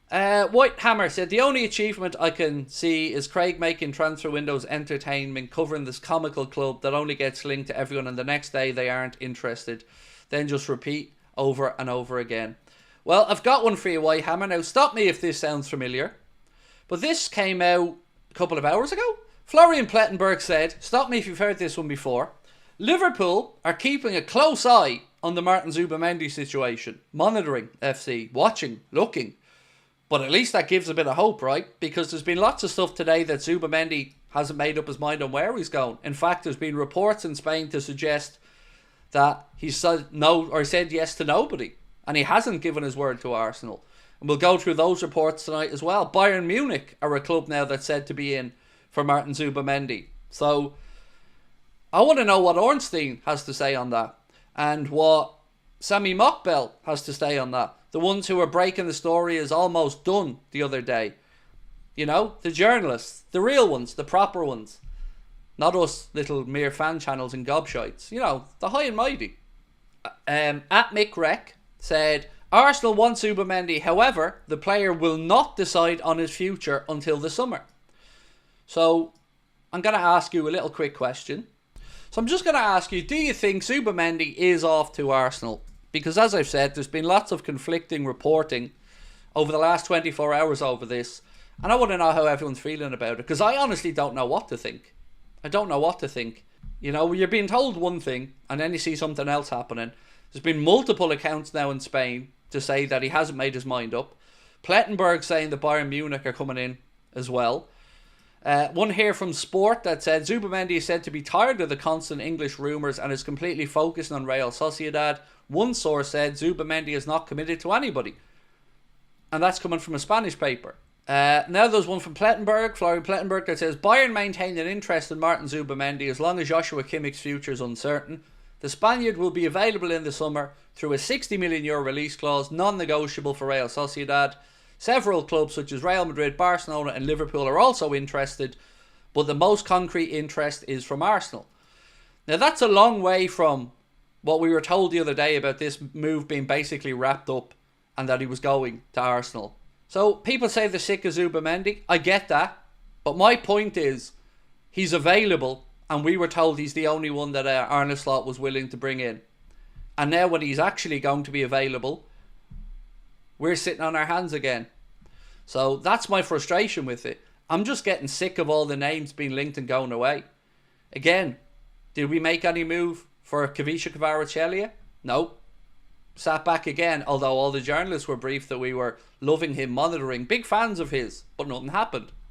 White Hammer said, the only achievement I can see is Craig making transfer windows entertainment, covering this comical club that only gets linked to everyone and the next day they aren't interested. Then just repeat over and over again. Well, I've got one for you, White Hammer. Now, stop me if this sounds familiar. But this came out a couple of hours ago. Florian Plettenberg said, stop me if you've heard this one before, Liverpool are keeping a close eye on the Martin Zubimendi situation. Monitoring FC, watching, looking. But at least that gives a bit of hope, right? Because there's been lots of stuff today that Zubimendi hasn't made up his mind on where he's going. In fact, there's been reports in Spain to suggest that he said no or said yes to nobody. And he hasn't given his word to Arsenal. And we'll go through those reports tonight as well. Bayern Munich are a club now that's said to be in for Martin Zubimendi. So I want to know what Ornstein has to say on that. And what Sami Mokbel has to say on that. The ones who were breaking the story is almost done the other day. You know, the journalists, the real ones, the proper ones. Not us little mere fan channels and gobshites. You know, the high and mighty. At Mick Rec said, Arsenal want Zubimendi, however, the player will not decide on his future until the summer. So, I'm going to ask you a little quick question. So I'm just going to ask you, do you think Zubimendi is off to Arsenal? Because as I've said, there's been lots of conflicting reporting over the last 24 hours over this. And I want to know how everyone's feeling about it. Because I honestly don't know what to think. I don't know what to think. You know, you're being told one thing and then you see something else happening. There's been multiple accounts now in Spain to say that he hasn't made his mind up. Plettenberg saying that Bayern Munich are coming in as well. One here from Sport that said Zubimendi is said to be tired of the constant English rumours and is completely focused on Real Sociedad. One source said Zubimendi is not committed to anybody. And that's coming from a Spanish paper. Now there's one from Plettenberg, Florian Plettenberg, that says Bayern maintain an interest in Martin Zubimendi as long as Joshua Kimmich's future is uncertain. The Spaniard will be available in the summer through a €60 million release clause, non-negotiable for Real Sociedad. Several clubs such as Real Madrid, Barcelona and Liverpool are also interested, but the most concrete interest is from Arsenal. Now that's a long way from what we were told the other day about this move being basically wrapped up and that he was going to Arsenal. So people say they're sick of Zubimendi. I get that. But my point is, he's available and we were told he's the only one that Arne Slot was willing to bring in. And now when he's actually going to be available, we're sitting on our hands again. So that's my frustration with it. I'm just getting sick of all the names being linked and going away. Again, did we make any move for Kavisha Kvaratskhelia? No. Sat back again, although all the journalists were briefed that we were loving him, monitoring, big fans of his, but nothing happened.